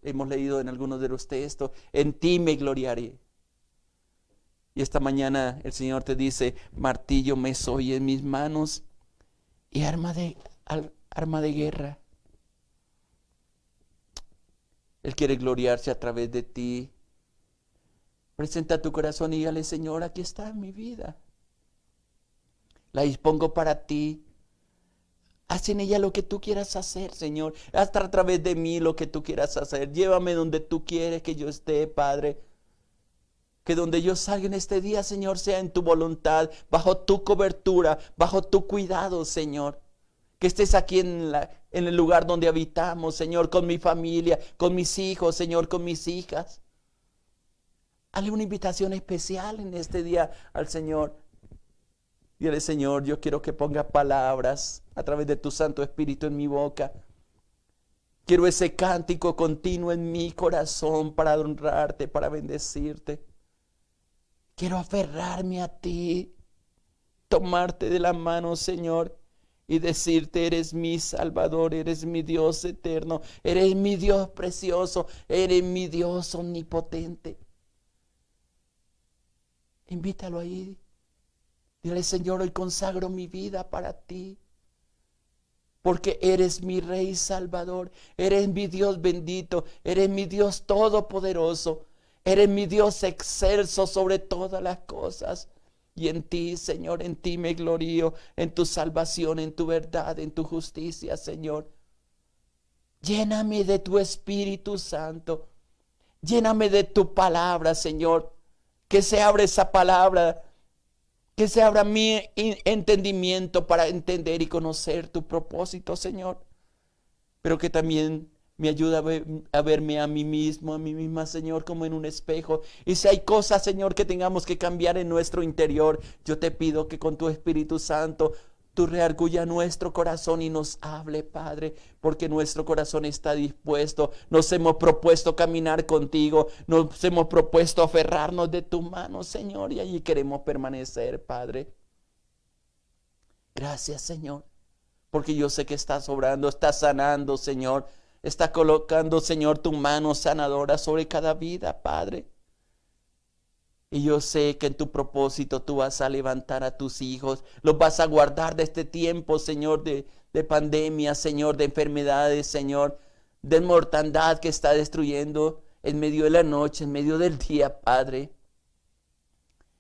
hemos leído en algunos de los textos, en ti me gloriaré. Y esta mañana el Señor te dice, martillo me soy en mis manos y arma de guerra. Él quiere gloriarse a través de ti. Presenta tu corazón y dígale, Señor, aquí está mi vida. La dispongo para ti. Haz en ella lo que tú quieras hacer, Señor. Haz a través de mí lo que tú quieras hacer. Llévame donde tú quieres que yo esté, Padre. Que donde yo salga en este día, Señor, sea en tu voluntad, bajo tu cobertura, bajo tu cuidado, Señor. Que estés aquí en el lugar donde habitamos, Señor, con mi familia, con mis hijos, Señor, con mis hijas. Hazle una invitación especial en este día al Señor. Dile, Señor, yo quiero que ponga palabras a través de tu Santo Espíritu en mi boca. Quiero ese cántico continuo en mi corazón para honrarte, para bendecirte. Quiero aferrarme a ti, tomarte de la mano, Señor, y decirte, eres mi Salvador, eres mi Dios eterno, eres mi Dios precioso, eres mi Dios omnipotente. Invítalo ahí. Dile, Señor, hoy consagro mi vida para ti, porque eres mi Rey Salvador, eres mi Dios bendito, eres mi Dios todopoderoso, eres mi Dios excelso sobre todas las cosas. Y en ti, Señor, en ti me glorío, en tu salvación, en tu verdad, en tu justicia, Señor. Lléname de tu Espíritu Santo, lléname de tu palabra, Señor, que se abra esa palabra, que se abra mi entendimiento para entender y conocer tu propósito, Señor. Pero que también me ayude a verme a mí mismo, a mí misma, Señor, como en un espejo. Y si hay cosas, Señor, que tengamos que cambiar en nuestro interior, yo te pido que con tu Espíritu Santo tú reargulla nuestro corazón y nos hable, Padre, porque nuestro corazón está dispuesto. Nos hemos propuesto caminar contigo, nos hemos propuesto aferrarnos de tu mano, Señor, y allí queremos permanecer, Padre. Gracias, Señor, porque yo sé que estás obrando, estás sanando, Señor. Está colocando, Señor, tu mano sanadora sobre cada vida, Padre. Y yo sé que en tu propósito tú vas a levantar a tus hijos, los vas a guardar de este tiempo, Señor, de pandemia, Señor, de enfermedades, Señor, de mortandad que está destruyendo en medio de la noche, en medio del día, Padre.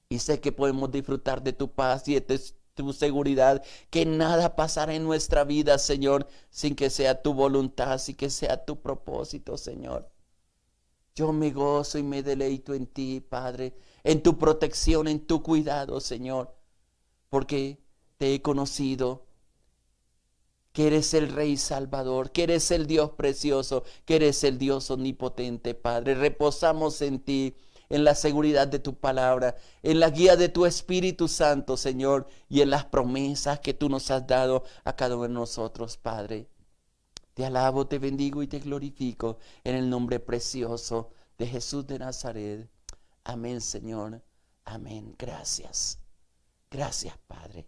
Y sé que podemos disfrutar de tu paz y de tu seguridad, que nada pasará en nuestra vida, Señor, sin que sea tu voluntad, sin que sea tu propósito, Señor. Yo me gozo y me deleito en ti, Padre, en tu protección, en tu cuidado, Señor, porque te he conocido, que eres el Rey Salvador, que eres el Dios precioso, que eres el Dios omnipotente, Padre. Reposamos en ti, en la seguridad de tu palabra, en la guía de tu Espíritu Santo, Señor, y en las promesas que tú nos has dado a cada uno de nosotros, Padre. Te alabo, te bendigo y te glorifico en el nombre precioso de Jesús de Nazaret. Amén, Señor. Amén. Gracias. Gracias, Padre.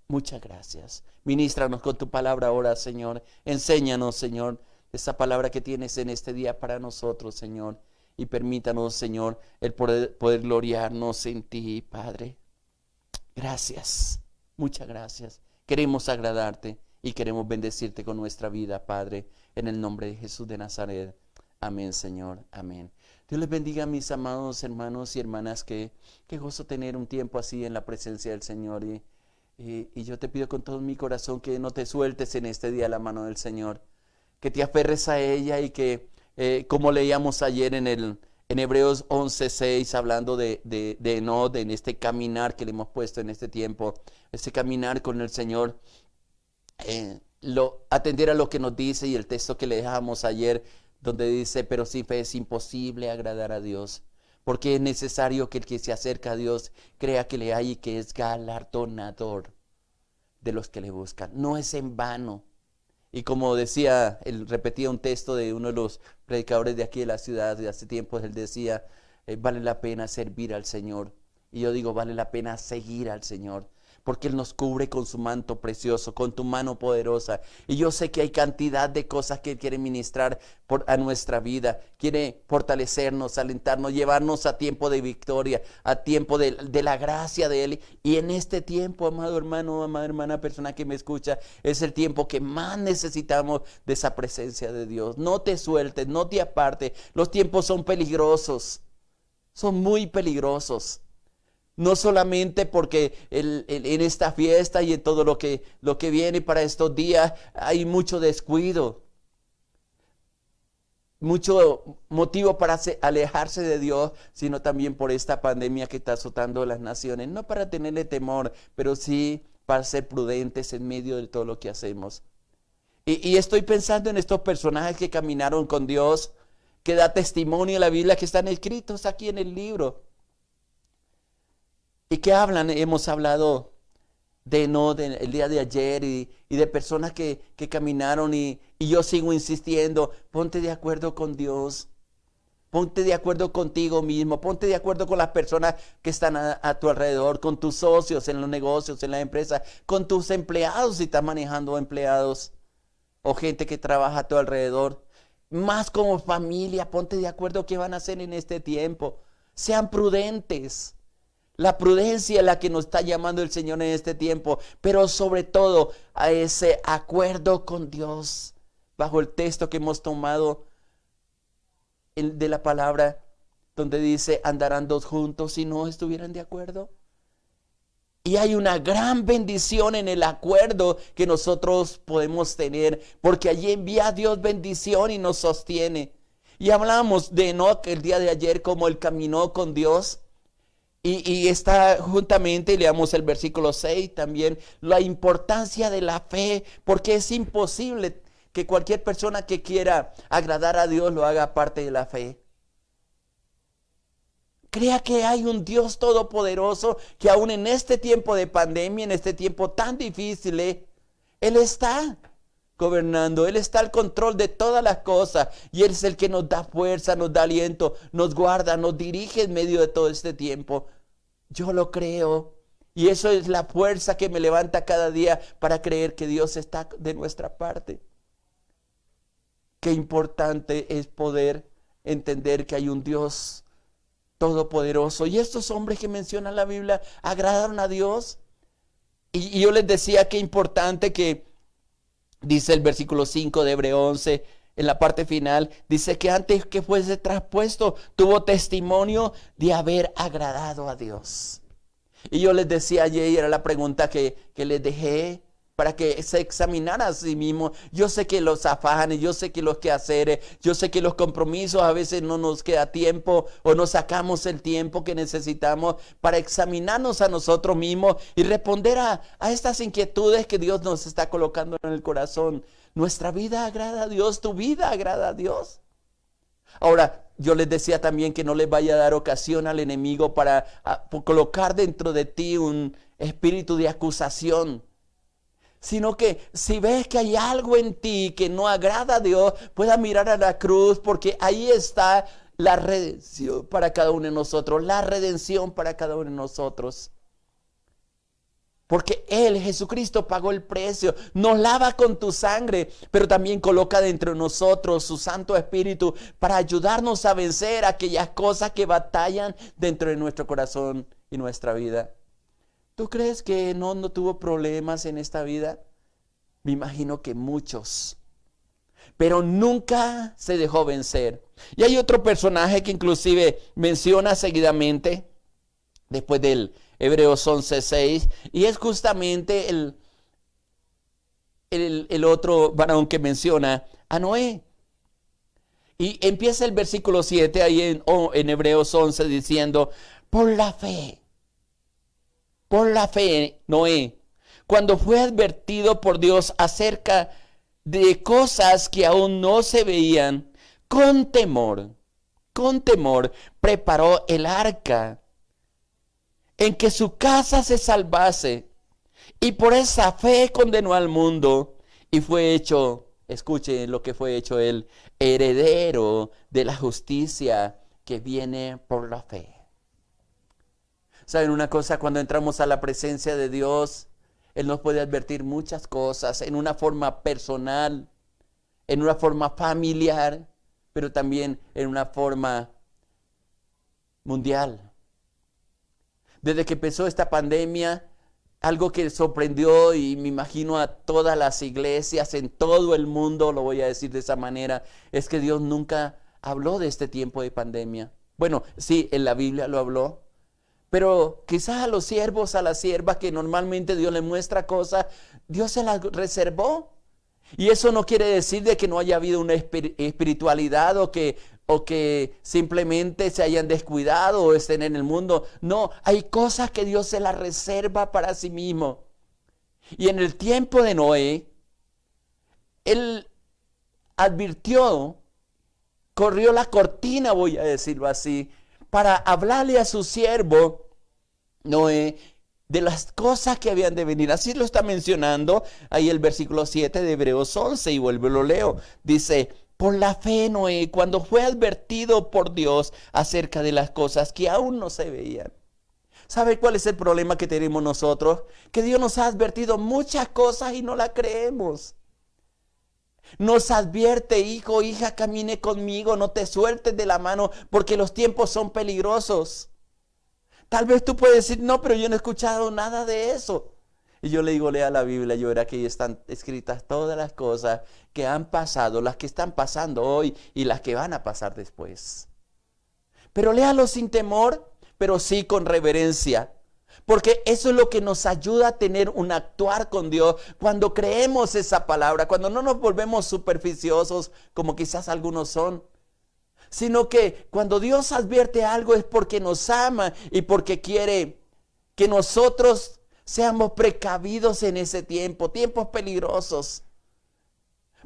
Muchas gracias. Ministranos con tu palabra ahora, Señor. Enséñanos, Señor, esa palabra que tienes en este día para nosotros, Señor. Y permítanos, Señor, el poder gloriarnos en ti, Padre. Gracias. Muchas gracias. Queremos agradarte y queremos bendecirte con nuestra vida, Padre, en el nombre de Jesús de Nazaret. Amén, Señor. Amén. Dios les bendiga, mis amados hermanos y hermanas, que gozo tener un tiempo así en la presencia del Señor. Y yo te pido con todo mi corazón que no te sueltes en este día la mano del Señor, que te aferres a ella y que, como leíamos ayer en Hebreos 11:6, hablando de Enod, en este caminar que le hemos puesto en este tiempo, este caminar con el Señor, atender a lo que nos dice, y el texto que le dejamos ayer, donde dice, pero sin fe es imposible agradar a Dios, porque es necesario que el que se acerca a Dios crea que le hay y que es galardonador de los que le buscan. No es en vano. Y como decía, él repetía un texto de uno de los predicadores de aquí de la ciudad de hace tiempo, él decía, vale la pena servir al Señor. Y yo digo, vale la pena seguir al Señor. porque Él nos cubre con su manto precioso, con tu mano poderosa. Y yo sé que hay cantidad de cosas que Él quiere ministrar a nuestra vida. Quiere fortalecernos, alentarnos, llevarnos a tiempo de victoria, a tiempo de la gracia de Él. Y en este tiempo, amado hermano, amada hermana, persona que me escucha, es el tiempo que más necesitamos de esa presencia de Dios. No te sueltes, no te apartes. Los tiempos son peligrosos, son muy peligrosos. No solamente porque en esta fiesta y en todo lo que viene para estos días hay mucho descuido, mucho motivo para alejarse de Dios, sino también por esta pandemia que está azotando las naciones. No para tenerle temor, pero sí para ser prudentes en medio de todo lo que hacemos. Y estoy pensando en estos personajes que caminaron con Dios, que da testimonio en la Biblia, que están escritos aquí en el libro. ¿Y qué hablan? Hemos hablado el día de ayer y de personas que caminaron y yo sigo insistiendo, ponte de acuerdo con Dios, ponte de acuerdo contigo mismo, ponte de acuerdo con las personas que están a tu alrededor, con tus socios en los negocios, en la empresa, con tus empleados si estás manejando empleados o gente que trabaja a tu alrededor. Más como familia, ponte de acuerdo qué van a hacer en este tiempo. Sean prudentes. La prudencia es la que nos está llamando el Señor en este tiempo, pero sobre todo a ese acuerdo con Dios, bajo el texto que hemos tomado de la palabra, donde dice, andarán dos juntos si no estuvieran de acuerdo. Y hay una gran bendición en el acuerdo que nosotros podemos tener, porque allí envía a Dios bendición y nos sostiene. Y hablamos de Enoc el día de ayer, como él caminó con Dios. Y está juntamente, leamos el versículo 6 también, la importancia de la fe, porque es imposible que cualquier persona que quiera agradar a Dios lo haga parte de la fe. Crea que hay un Dios todopoderoso que aún en este tiempo de pandemia, en este tiempo tan difícil, Él está gobernando, Él está al control de todas las cosas y Él es el que nos da fuerza, nos da aliento, nos guarda, nos dirige en medio de todo este tiempo. Yo lo creo y eso es la fuerza que me levanta cada día para creer que Dios está de nuestra parte. Qué importante es poder entender que hay un Dios todopoderoso. Y estos hombres que menciona la Biblia agradaron a Dios. Y yo les decía qué importante que dice el versículo 5 de Hebreo 11, en la parte final, dice que antes que fuese traspuesto, tuvo testimonio de haber agradado a Dios. Y yo les decía ayer, y era la pregunta que les dejé, para que se examinara a sí mismo. Yo sé que los afanes, yo sé que los quehaceres, yo sé que los compromisos a veces no nos queda tiempo o no sacamos el tiempo que necesitamos para examinarnos a nosotros mismos y responder a estas inquietudes que Dios nos está colocando en el corazón. ¿Nuestra vida agrada a Dios? ¿Tu vida agrada a Dios? Ahora, yo les decía también que no les vaya a dar ocasión al enemigo para colocar dentro de ti un espíritu de acusación, sino que si ves que hay algo en ti que no agrada a Dios, puedas mirar a la cruz, porque ahí está la redención para cada uno de nosotros, la redención para cada uno de nosotros. Porque Él, Jesucristo, pagó el precio, nos lava con tu sangre, pero también coloca dentro de nosotros su Santo Espíritu para ayudarnos a vencer aquellas cosas que batallan dentro de nuestro corazón y nuestra vida. ¿Tú crees que no tuvo problemas en esta vida? Me imagino que muchos, pero nunca se dejó vencer. Y hay otro personaje que inclusive menciona seguidamente, después del Hebreos 11:6, y es justamente el otro varón que menciona a Noé. Y empieza el versículo 7 ahí en Hebreos 11 diciendo, por la fe, Noé, cuando fue advertido por Dios acerca de cosas que aún no se veían, con temor, preparó el arca en que su casa se salvase, y por esa fe condenó al mundo y fue hecho, escuchen lo que fue hecho él, heredero de la justicia que viene por la fe. ¿Saben una cosa? Cuando entramos a la presencia de Dios, Él nos puede advertir muchas cosas en una forma personal, en una forma familiar, pero también en una forma mundial. Desde que empezó esta pandemia, algo que sorprendió y me imagino a todas las iglesias en todo el mundo, lo voy a decir de esa manera, es que Dios nunca habló de este tiempo de pandemia. Bueno, sí, en la Biblia lo habló, pero quizás a los siervos, a las siervas que normalmente Dios les muestra cosas, Dios se las reservó. Y eso no quiere decir de que no haya habido una espiritualidad o que simplemente se hayan descuidado o estén en el mundo. No, hay cosas que Dios se las reserva para sí mismo. Y en el tiempo de Noé, Él advirtió, corrió la cortina, voy a decirlo así, para hablarle a su siervo Noé de las cosas que habían de venir. Así lo está mencionando ahí el versículo 7 de Hebreos 11 y vuelvo y lo leo. Dice, por la fe Noé, cuando fue advertido por Dios acerca de las cosas que aún no se veían. ¿Sabe cuál es el problema que tenemos nosotros? Que Dios nos ha advertido muchas cosas y no la creemos. Nos advierte, hijo, hija, camine conmigo, no te sueltes de la mano porque los tiempos son peligrosos. Tal vez tú puedes decir, no, pero yo no he escuchado nada de eso. Y yo le digo, lea la Biblia, yo verá que ahí están escritas todas las cosas que han pasado, las que están pasando hoy y las que van a pasar después. Pero léalo sin temor, pero sí con reverencia. Porque eso es lo que nos ayuda a tener un actuar con Dios cuando creemos esa palabra, cuando no nos volvemos superficiosos como quizás algunos son. Sino que cuando Dios advierte algo es porque nos ama y porque quiere que nosotros seamos precavidos en ese tiempo, tiempos peligrosos.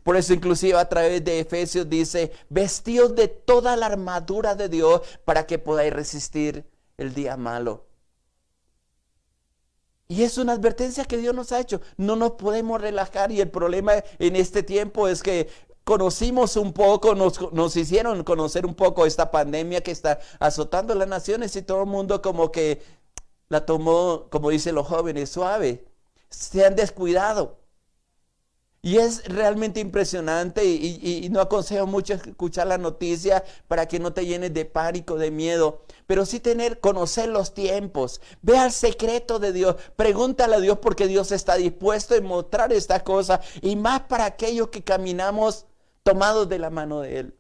Por eso inclusive a través de Efesios dice, vestidos de toda la armadura de Dios para que podáis resistir el día malo. Y es una advertencia que Dios nos ha hecho. No nos podemos relajar y el problema en este tiempo es que conocimos un poco, nos hicieron conocer un poco esta pandemia que está azotando las naciones y todo el mundo como que la tomó, como dicen los jóvenes, suave. Se han descuidado. Y es realmente impresionante y no aconsejo mucho escuchar la noticia para que no te llenes de pánico, de miedo. Pero sí conocer los tiempos. Ve al secreto de Dios. Pregúntale a Dios porque Dios está dispuesto a mostrar esta cosa. Y más para aquellos que caminamos tomados de la mano de Él.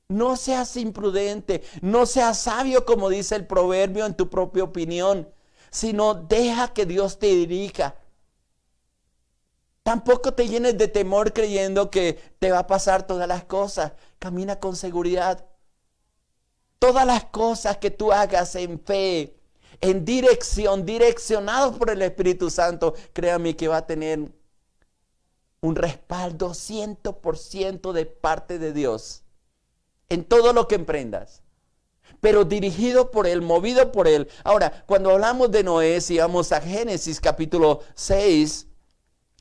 No seas imprudente. No seas sabio como dice el proverbio en tu propia opinión. Sino deja que Dios te dirija. Tampoco te llenes de temor creyendo que te va a pasar todas las cosas. Camina con seguridad. Todas las cosas que tú hagas en fe, en dirección, direccionados por el Espíritu Santo, créame que va a tener un respaldo 100% de parte de Dios. En todo lo que emprendas. Pero dirigido por Él, movido por Él. Ahora, cuando hablamos de Noé, si vamos a Génesis capítulo 6,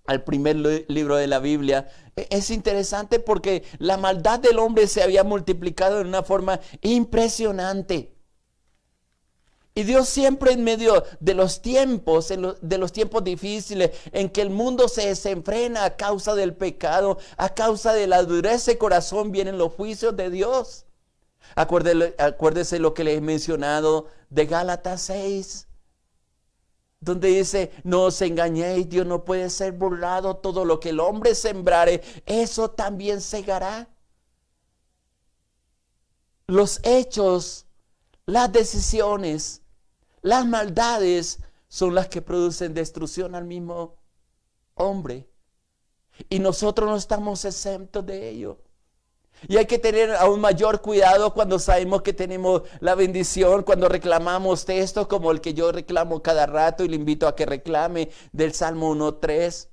al primer libro de la Biblia, es interesante porque la maldad del hombre se había multiplicado en una forma impresionante. Y Dios siempre en medio de los tiempos, de los tiempos difíciles, en que el mundo se desenfrena a causa del pecado, a causa de la dureza de corazón, vienen los juicios de Dios. Acuérdese lo que les he mencionado de Gálatas 6. Donde dice, no os engañéis, Dios no puede ser burlado, todo lo que el hombre sembrare, eso también segará. Los hechos, las decisiones, las maldades son las que producen destrucción al mismo hombre. Y nosotros no estamos exentos de ello. Y hay que tener aún mayor cuidado cuando sabemos que tenemos la bendición, cuando reclamamos textos como el que yo reclamo cada rato y le invito a que reclame del Salmo 1:3.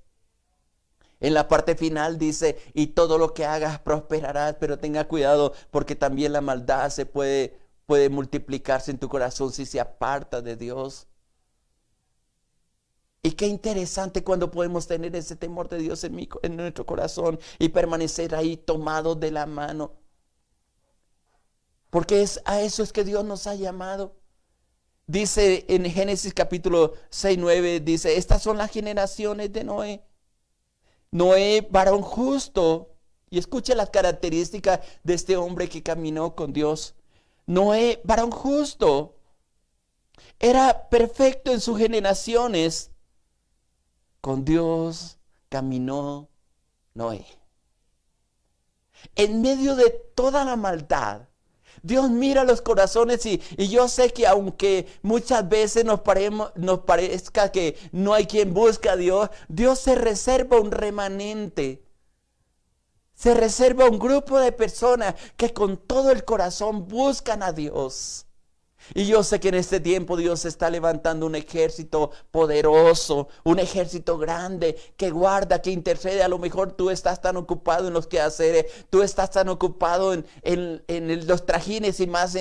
En la parte final dice, y todo lo que hagas prosperará, pero tenga cuidado porque también la maldad puede multiplicarse en tu corazón si se aparta de Dios. Y qué interesante cuando podemos tener ese temor de Dios en nuestro corazón y permanecer ahí tomados de la mano. Porque a eso es que Dios nos ha llamado. Dice en Génesis capítulo 6, 9, dice, estas son las generaciones de Noé. Noé, varón justo. Y escucha las características de este hombre que caminó con Dios. Noé, varón justo, era perfecto en sus generaciones. Con Dios caminó Noé. En medio de toda la maldad, Dios mira los corazones y yo sé que aunque muchas veces nos parezca que no hay quien busca a Dios, Dios se reserva un remanente. Se reserva un grupo de personas que con todo el corazón buscan a Dios. Y yo sé que en este tiempo Dios está levantando un ejército poderoso, un ejército grande que guarda, que intercede. A lo mejor tú estás tan ocupado en los quehaceres, tú estás tan ocupado en los trajines y más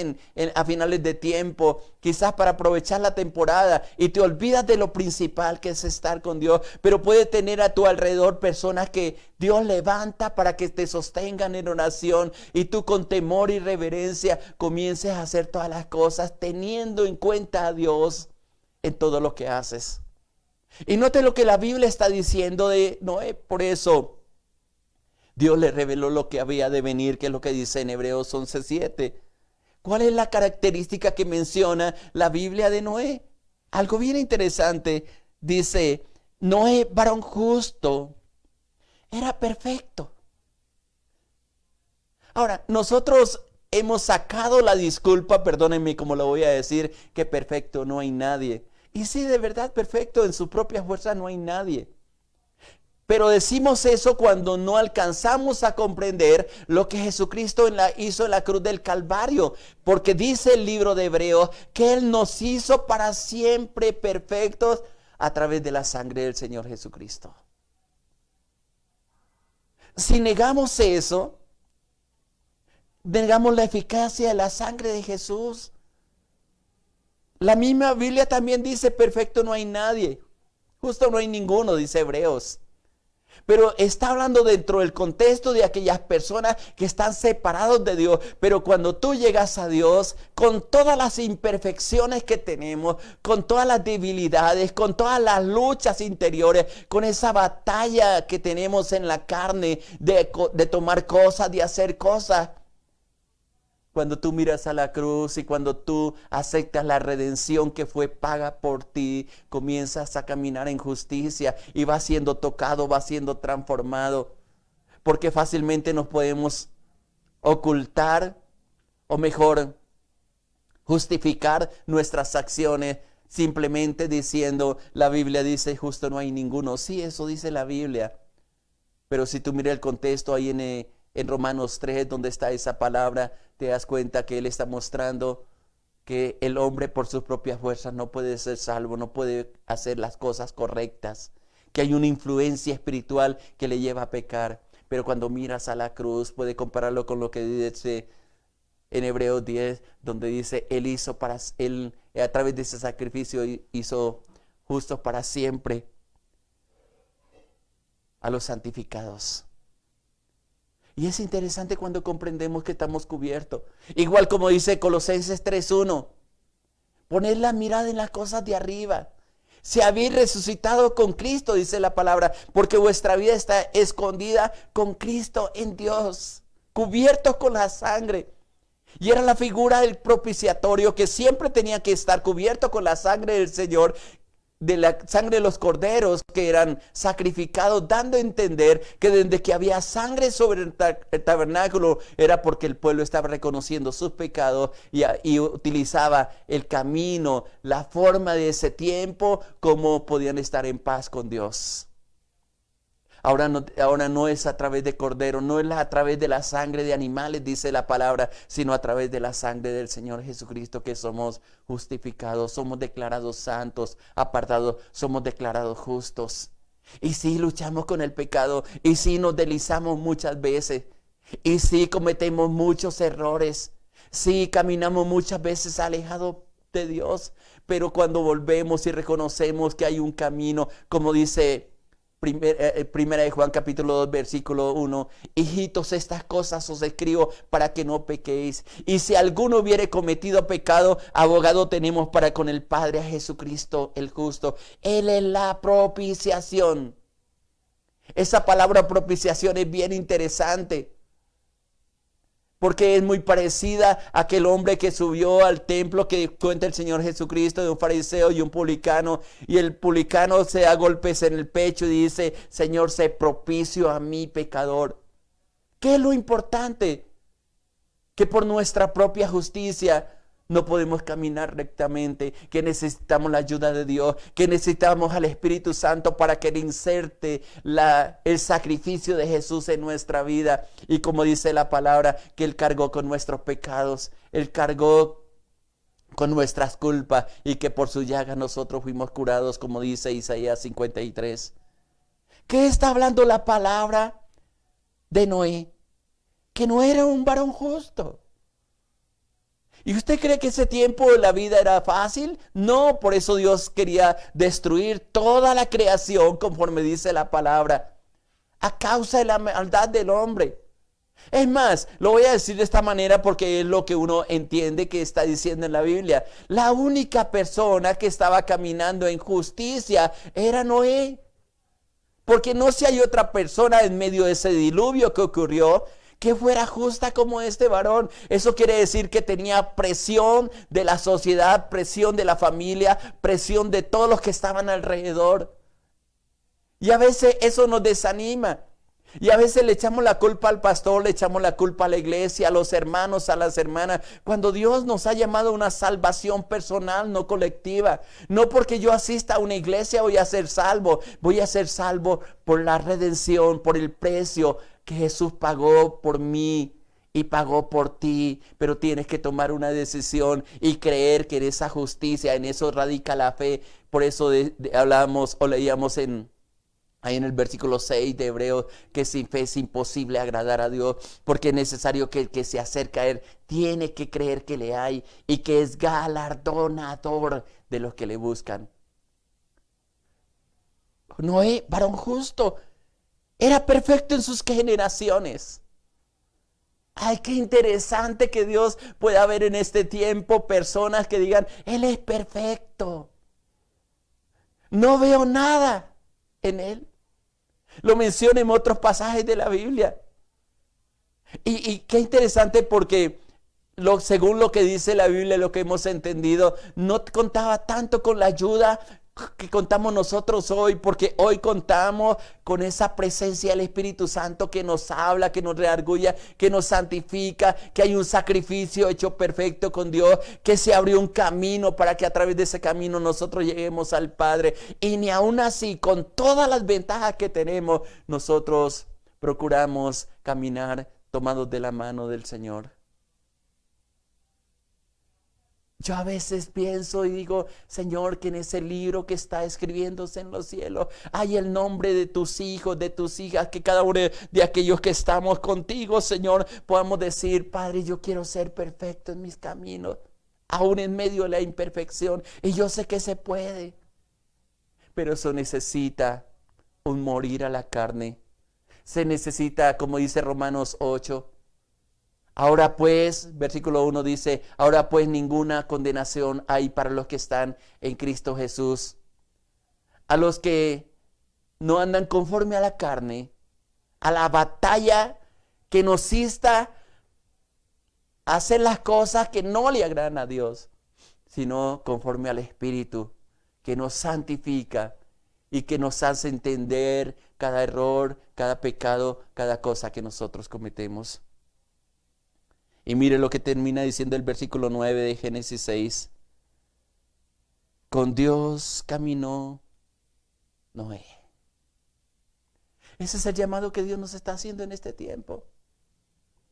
a finales de tiempo, quizás para aprovechar la temporada y te olvidas de lo principal que es estar con Dios. Pero puede tener a tu alrededor personas que Dios levanta para que te sostengan en oración y tú con temor y reverencia comiences a hacer todas las cosas teniendo en cuenta a Dios en todo lo que haces. Y note lo que la Biblia está diciendo de Noé. Por eso Dios le reveló lo que había de venir, que es lo que dice en Hebreos 11:7. ¿Cuál es la característica que menciona la Biblia de Noé? Algo bien interesante. Dice, Noé, varón justo, era perfecto. Ahora, nosotros hemos sacado la disculpa, perdónenme como lo voy a decir, que perfecto no hay nadie. Y sí, de verdad, perfecto en su propia fuerza no hay nadie. Pero decimos eso cuando no alcanzamos a comprender lo que Jesucristo hizo en la cruz del Calvario. Porque dice el libro de Hebreos que Él nos hizo para siempre perfectos a través de la sangre del Señor Jesucristo. Si negamos eso, negamos la eficacia de la sangre de Jesús. La misma Biblia también dice, perfecto no hay nadie. Justo no hay ninguno, dice Hebreos. Pero está hablando dentro del contexto de aquellas personas que están separados de Dios. Pero cuando tú llegas a Dios, con todas las imperfecciones que tenemos, con todas las debilidades, con todas las luchas interiores, con esa batalla que tenemos en la carne de tomar cosas, de hacer cosas. Cuando tú miras a la cruz y cuando tú aceptas la redención que fue paga por ti, comienzas a caminar en justicia y vas siendo tocado, vas siendo transformado. Porque fácilmente nos podemos ocultar o mejor justificar nuestras acciones simplemente diciendo, la Biblia dice, justo no hay ninguno. Sí, eso dice la Biblia. Pero si tú miras el contexto ahí en Romanos 3, donde está esa palabra, te das cuenta que Él está mostrando que el hombre por sus propias fuerzas no puede ser salvo, no puede hacer las cosas correctas, que hay una influencia espiritual que le lleva a pecar. Pero cuando miras a la cruz, puede compararlo con lo que dice en Hebreos 10, donde dice, Él a través de ese sacrificio hizo justos para siempre a los santificados. Y es interesante cuando comprendemos que estamos cubiertos. Igual como dice Colosenses 3:1. Poned la mirada en las cosas de arriba. Si habéis resucitado con Cristo, dice la palabra, porque vuestra vida está escondida con Cristo en Dios, cubiertos con la sangre. Y era la figura del propiciatorio que siempre tenía que estar cubierto con la sangre del Señor, de la sangre de los corderos que eran sacrificados, dando a entender que desde que había sangre sobre el tabernáculo era porque el pueblo estaba reconociendo sus pecados y utilizaba el camino, la forma de ese tiempo, como podían estar en paz con Dios. Ahora no es a través de cordero, no es a través de la sangre de animales, dice la palabra, sino a través de la sangre del Señor Jesucristo que somos justificados, somos declarados santos, apartados, somos declarados justos. Y sí luchamos con el pecado, y sí nos deslizamos muchas veces, y sí cometemos muchos errores, sí caminamos muchas veces alejados de Dios, pero cuando volvemos y reconocemos que hay un camino, como dice Primera de Juan capítulo 2 versículo 1. Hijitos, estas cosas os escribo para que no pequéis. Y si alguno hubiere cometido pecado, abogado tenemos para con el Padre, a Jesucristo el justo. Él es la propiciación. Esa palabra propiciación es bien interesante, porque es muy parecida a aquel hombre que subió al templo que cuenta el Señor Jesucristo, de un fariseo y un publicano. Y el publicano se da golpes en el pecho y dice: Señor, sé propicio a mí, pecador. ¿Qué es lo importante? Que por nuestra propia justicia no podemos caminar rectamente, que necesitamos la ayuda de Dios, que necesitamos al Espíritu Santo para que le inserte el sacrificio de Jesús en nuestra vida. Y como dice la palabra, que Él cargó con nuestros pecados, Él cargó con nuestras culpas, y que por su llaga nosotros fuimos curados, como dice Isaías 53. ¿Qué está hablando la palabra de Noé? Que no era un varón justo. ¿Y usted cree que ese tiempo de la vida era fácil? No, por eso Dios quería destruir toda la creación, conforme dice la palabra, a causa de la maldad del hombre. Es más, lo voy a decir de esta manera porque es lo que uno entiende que está diciendo en la Biblia. La única persona que estaba caminando en justicia era Noé. Porque no si hay otra persona en medio de ese diluvio que ocurrió que fuera justa como este varón. Eso quiere decir que tenía presión de la sociedad, presión de la familia, presión de todos los que estaban alrededor. Y a veces eso nos desanima. Y a veces le echamos la culpa al pastor, le echamos la culpa a la iglesia, a los hermanos, a las hermanas, cuando Dios nos ha llamado a una salvación personal, no colectiva. No porque yo asista a una iglesia voy a ser salvo por la redención, por el precio que Jesús pagó por mí y pagó por ti. Pero tienes que tomar una decisión y creer que en esa justicia, en eso radica la fe. Por eso hablamos o leíamos ahí en el versículo 6 de Hebreos, que sin fe es imposible agradar a Dios, porque es necesario que el que se acerca a Él tiene que creer que le hay y que es galardonador de los que le buscan. Noé, varón justo, era perfecto en sus generaciones. Ay, qué interesante que Dios pueda ver en este tiempo personas que digan: Él es perfecto. No veo nada en Él. Lo menciona en otros pasajes de la Biblia. Y qué interesante, porque según lo que dice la Biblia, lo que hemos entendido, no contaba tanto con la ayuda que contamos nosotros hoy, porque hoy contamos con esa presencia del Espíritu Santo que nos habla, que nos redarguye, que nos santifica, que hay un sacrificio hecho perfecto con Dios, que se abrió un camino para que a través de ese camino nosotros lleguemos al Padre. Y ni aún así, con todas las ventajas que tenemos, nosotros procuramos caminar tomados de la mano del Señor. Yo a veces pienso y digo: Señor, que en ese libro que está escribiéndose en los cielos hay el nombre de tus hijos, de tus hijas, que cada uno de aquellos que estamos contigo, Señor, podamos decir: Padre, yo quiero ser perfecto en mis caminos, aún en medio de la imperfección. Y yo sé que se puede, pero eso necesita un morir a la carne. Se necesita, como dice Romanos 8, ahora pues, versículo 1 dice: ahora pues ninguna condenación hay para los que están en Cristo Jesús, a los que no andan conforme a la carne, a la batalla que nos insta a hacer las cosas que no le agradan a Dios, sino conforme al Espíritu, que nos santifica y que nos hace entender cada error, cada pecado, cada cosa que nosotros cometemos. Y mire lo que termina diciendo el versículo 9 de Génesis 6. Con Dios caminó Noé. Ese es el llamado que Dios nos está haciendo en este tiempo.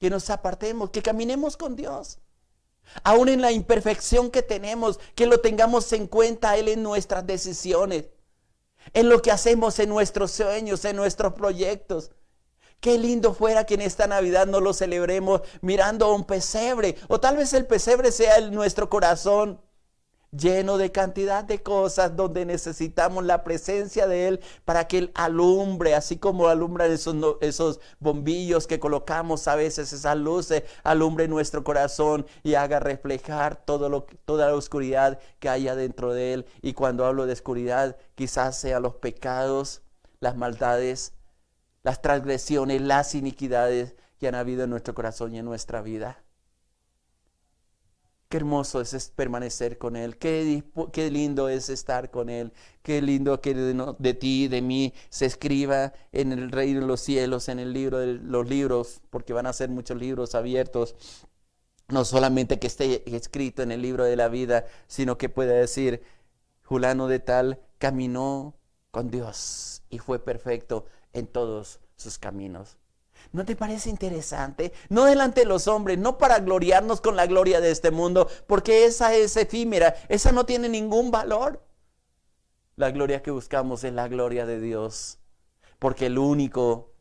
Que nos apartemos, que caminemos con Dios. Aún en la imperfección que tenemos, que lo tengamos en cuenta a Él en nuestras decisiones, en lo que hacemos, en nuestros sueños, en nuestros proyectos. Qué lindo fuera que en esta Navidad no lo celebremos mirando a un pesebre, o tal vez el pesebre sea nuestro corazón, lleno de cantidad de cosas donde necesitamos la presencia de Él para que Él alumbre, así como alumbran esos bombillos que colocamos a veces, esas luces, alumbre nuestro corazón y haga reflejar toda la oscuridad que haya dentro de Él. Y cuando hablo de oscuridad, quizás sea los pecados, las maldades, las transgresiones, las iniquidades que han habido en nuestro corazón y en nuestra vida. Qué hermoso es permanecer con Él. Qué lindo es estar con Él. Qué lindo que de ti, de mí, se escriba en el reino de los cielos, en el libro de los libros, porque van a ser muchos libros abiertos. No solamente que esté escrito en el libro de la vida, sino que pueda decir, fulano de tal caminó con Dios y fue perfecto en todos sus caminos. ¿No te parece interesante? No delante de los hombres, no para gloriarnos con la gloria de este mundo, porque esa es efímera, esa no tiene ningún valor. La gloria que buscamos es la gloria de Dios, porque el único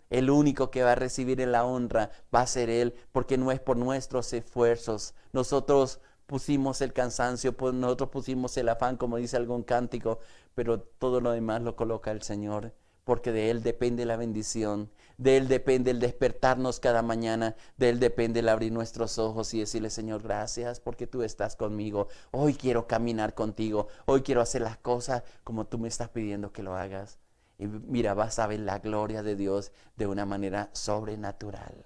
que va a recibir en la honra va a ser Él, porque no es por nuestros esfuerzos. Nosotros pusimos el cansancio, nosotros pusimos el afán, como dice algún cántico, pero todo lo demás lo coloca el Señor. Porque de Él depende la bendición, de Él depende el despertarnos cada mañana, de Él depende el abrir nuestros ojos y decirle, Señor, gracias porque tú estás conmigo. Hoy quiero caminar contigo, hoy quiero hacer las cosas como tú me estás pidiendo que lo hagas. Y mira, vas a ver la gloria de Dios de una manera sobrenatural.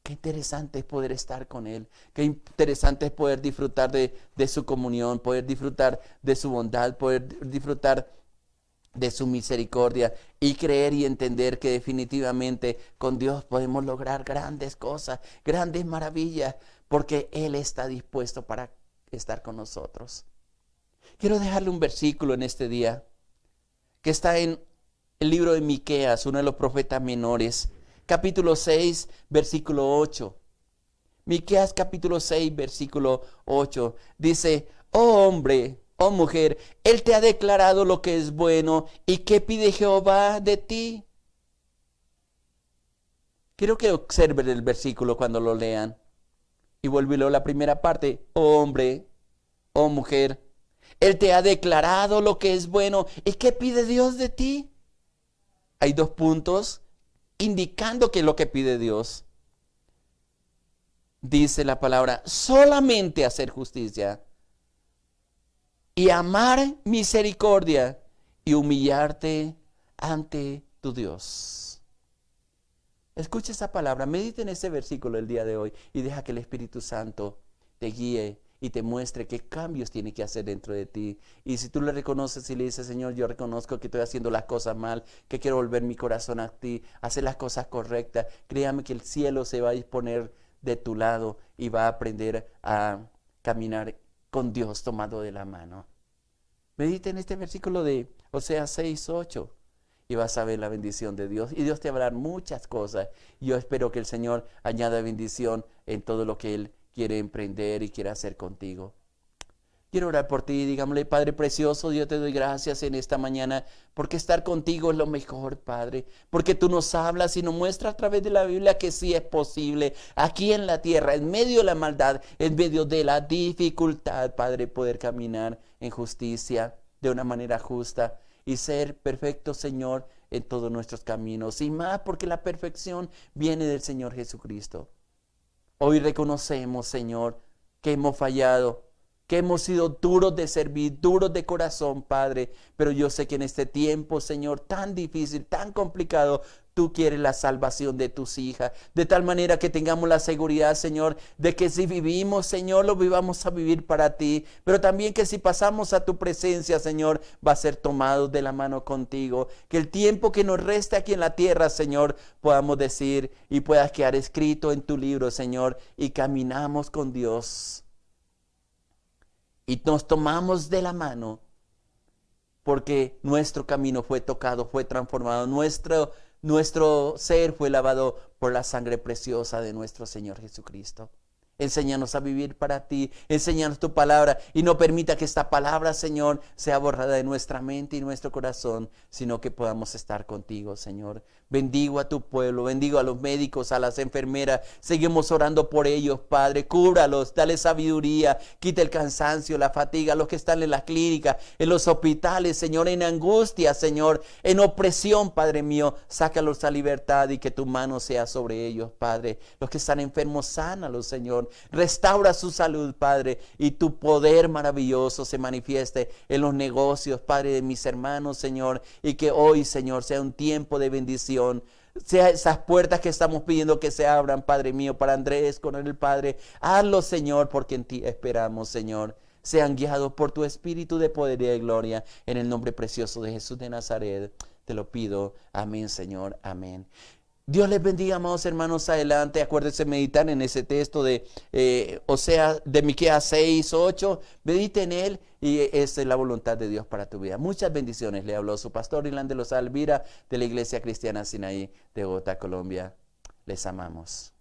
Qué interesante es poder estar con Él. Qué interesante es poder disfrutar de su comunión, poder disfrutar de su bondad, poder disfrutar de su misericordia y creer y entender que definitivamente con Dios podemos lograr grandes cosas, grandes maravillas, porque Él está dispuesto para estar con nosotros. Quiero dejarle un versículo en este día que está en el libro de Miqueas, uno de los profetas menores, capítulo 6, versículo 8. Miqueas capítulo 6, versículo 8, dice, oh hombre, oh mujer, Él te ha declarado lo que es bueno, ¿y qué pide Jehová de ti? Quiero que observen el versículo cuando lo lean. Y vuelvo y leo la primera parte, oh hombre, oh mujer, Él te ha declarado lo que es bueno, ¿y qué pide Dios de ti? Hay dos puntos indicando qué es lo que pide Dios. Dice la palabra, solamente hacer justicia y amar misericordia y humillarte ante tu Dios. Escucha esa palabra, medita en ese versículo el día de hoy y deja que el Espíritu Santo te guíe y te muestre qué cambios tiene que hacer dentro de ti. Y si tú le reconoces y le dices, Señor, yo reconozco que estoy haciendo las cosas mal, que quiero volver mi corazón a ti, hacer las cosas correctas, créame que el cielo se va a disponer de tu lado y va a aprender a caminar con Dios tomado de la mano. Medita en este versículo de Oseas 6:8 y vas a ver la bendición de Dios. Y Dios te va a dar muchas cosas. Yo espero que el Señor añada bendición en todo lo que Él quiere emprender y quiere hacer contigo. Quiero orar por ti, digámosle, Padre precioso, Dios te doy gracias en esta mañana, porque estar contigo es lo mejor, Padre, porque tú nos hablas y nos muestras a través de la Biblia que sí es posible, aquí en la tierra, en medio de la maldad, en medio de la dificultad, Padre, poder caminar en justicia, de una manera justa, y ser perfecto, Señor, en todos nuestros caminos, y más porque la perfección viene del Señor Jesucristo. Hoy reconocemos, Señor, que hemos fallado, que hemos sido duros de servir, duros de corazón, Padre. Pero yo sé que en este tiempo, Señor, tan difícil, tan complicado, tú quieres la salvación de tus hijas. De tal manera que tengamos la seguridad, Señor, de que si vivimos, Señor, lo vivamos a vivir para ti. Pero también que si pasamos a tu presencia, Señor, va a ser tomado de la mano contigo. Que el tiempo que nos reste aquí en la tierra, Señor, podamos decir y puedas quedar escrito en tu libro, Señor, y caminamos con Dios. Y nos tomamos de la mano porque nuestro camino fue tocado, fue transformado. Nuestro ser fue lavado por la sangre preciosa de nuestro Señor Jesucristo. Enséñanos a vivir para ti, enséñanos tu palabra y no permita que esta palabra, Señor, sea borrada de nuestra mente y nuestro corazón, sino que podamos estar contigo, Señor, Bendigo a tu pueblo, bendigo a los médicos, a las enfermeras. Seguimos orando por ellos, Padre. Cúbralos, dale sabiduría, quita el cansancio, la fatiga, los que están en las clínicas, en los hospitales, Señor, en angustia, Señor, en opresión, Padre mío. Sácalos a libertad y que tu mano sea sobre ellos, Padre. Los que están enfermos, sánalos, Señor. Restaura su salud, Padre, y tu poder maravilloso se manifieste en los negocios, Padre, de mis hermanos, Señor, y que hoy, Señor, sea un tiempo de bendición. Sea esas puertas que estamos pidiendo que se abran, Padre mío, para Andrés, con el Padre. Hazlo, Señor, porque en ti esperamos, Señor. Sean guiados por tu Espíritu de poder y de gloria. En el nombre precioso de Jesús de Nazaret, te lo pido. Amén, Señor. Amén. Dios les bendiga, amados hermanos, adelante. Acuérdense meditar en ese texto de de Miqueas 6:8. Medite en él y esa es la voluntad de Dios para tu vida. Muchas bendiciones. Le habló su pastor Irlán de los Alvira de la Iglesia Cristiana Sinaí de Bogotá, Colombia. Les amamos.